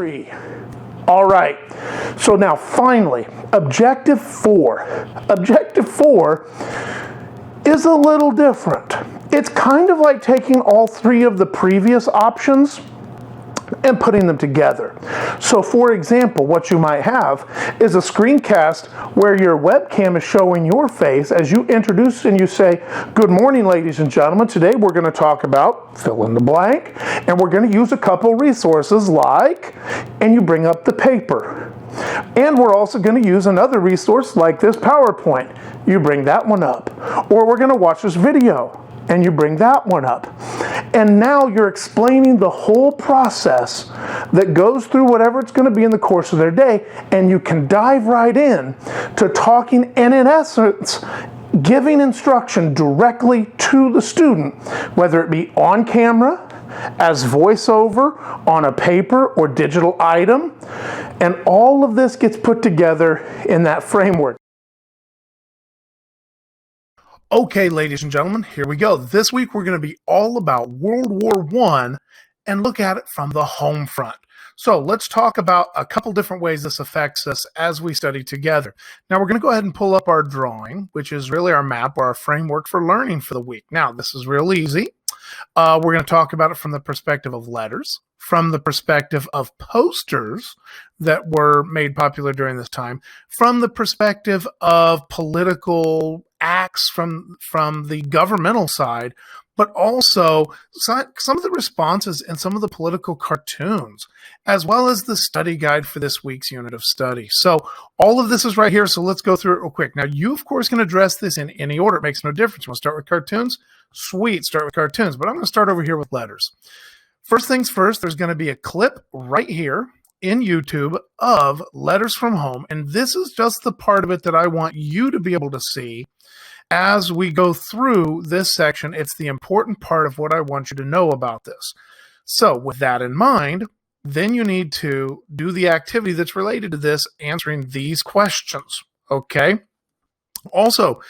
3. All right, so now finally, Objective 4. Objective 4 is a little different. It's kind of like taking all 3 of the previous options and putting them together. So for example, what you might have is a screencast where your webcam is showing your face as you introduce and you say, "Good morning, ladies and gentlemen. Today we're going to talk about fill in the blank, and we're going to use a couple resources like," and you bring up the paper. "And we're also going to use another resource like this PowerPoint." You bring that one up. "Or we're going to watch this video," and you bring that one up. And now you're explaining the whole process that goes through whatever it's going to be in the course of their day, and you can dive right in to talking and, in essence, giving instruction directly to the student, whether it be on camera, as voiceover, on a paper or digital item, and all of this gets put together in that framework. Okay, ladies and gentlemen, here we go. This week we're going to be all about World War I and look at it from the home front. So let's talk about a couple different ways this affects us as we study together. Now we're going to go ahead and pull up our drawing, which is really our map or our framework for learning for the week. Now this is real easy. We're going to talk about it from the perspective of letters, from the perspective of posters that were made popular during this time, from the perspective of political acts from the governmental side, but also some of the responses and some of the political cartoons, as well as the study guide for this week's unit of study. So all of this is right here, so let's go through it real quick. Now, you, of course, can address this in any order. It makes no difference. You want to start with cartoons? Sweet, start with cartoons. But I'm going to start over here with letters. First things first, there's going to be a clip right here in YouTube of letters from home, and this is just the part of it that I want you to be able to see as we go through this section. It's the important part of what I want you to know about this. So with that in mind, then you need to do the activity that's related to this, answering these questions, okay? Also,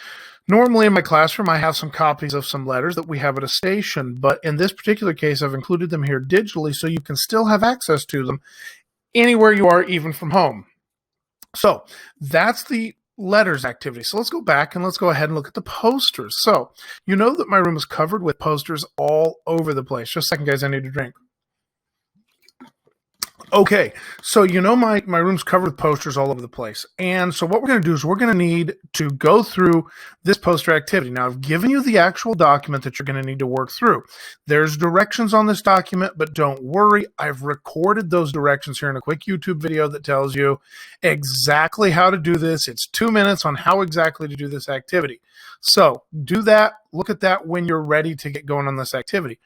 normally in my classroom, I have some copies of some letters that we have at a station, but in this particular case, I've included them here digitally so you can still have access to them anywhere you are, even from home. So that's the letters activity. So let's go back and let's go ahead and look at the posters. So you know that my room is covered with posters all over the place. Just a second, guys, I need a drink. Okay, so you know my room's covered with posters all over the place. And so what we're going to do is we're going to need to go through this poster activity. Now, I've given you the actual document that you're going to need to work through. There's directions on this document, but don't worry. I've recorded those directions here in a quick YouTube video that tells you exactly how to do this. It's 2 minutes on how exactly to do this activity. So do that. Look at that when you're ready to get going on this activity.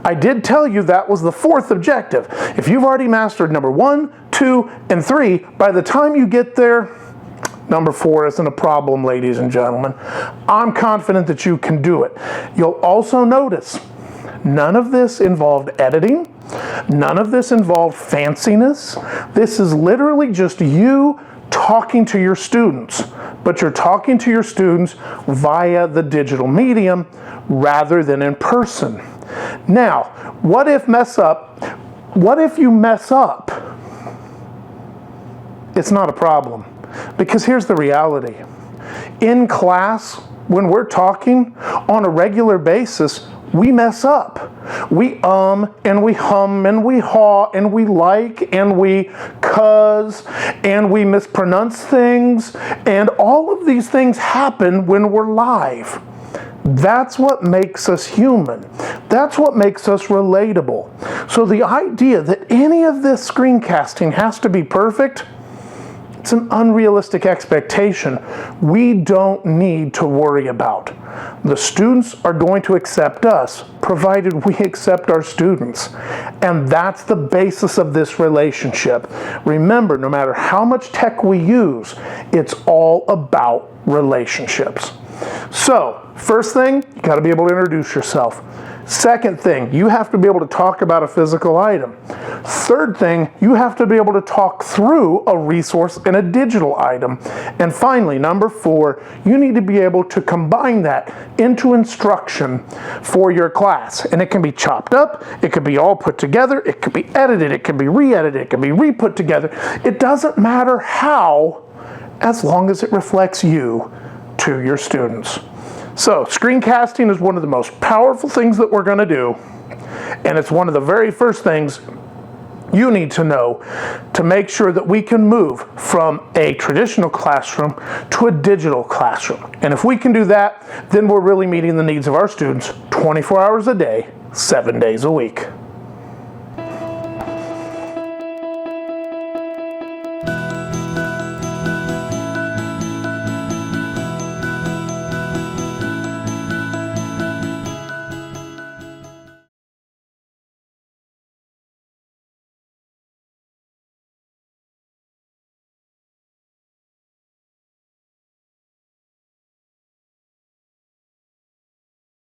I did tell you that was the 4th objective. If you've already mastered number 1, 2, and 3, by the time you get there, number 4 isn't a problem, ladies and gentlemen. I'm confident that you can do it. You'll also notice none of this involved editing. None of this involved fanciness. This is literally just you talking to your students, but you're talking to your students via the digital medium rather than in person. Now, what if you mess up? It's not a problem, because here's the reality. In class, when we're talking on a regular basis, we mess up. We and we hum and we haw and we like and we cuz and we mispronounce things, and all of these things happen when we're live. That's what makes us human. That's what makes us relatable. So the idea that any of this screencasting has to be perfect, it's an unrealistic expectation we don't need to worry about. The students are going to accept us, provided we accept our students. And that's the basis of this relationship. Remember, no matter how much tech we use, it's all about relationships. So, first thing, you got to be able to introduce yourself. Second thing, you have to be able to talk about a physical item. Third thing, you have to be able to talk through a resource in a digital item. And finally, number 4, you need to be able to combine that into instruction for your class. And it can be chopped up, it could be all put together, it could be edited, it could be re-edited, it could be re-put together. It doesn't matter how, as long as it reflects you to your students. So screencasting is one of the most powerful things that we're going to do, and it's one of the very first things you need to know to make sure that we can move from a traditional classroom to a digital classroom. And if we can do that, then we're really meeting the needs of our students 24 hours a day, 7 days a week.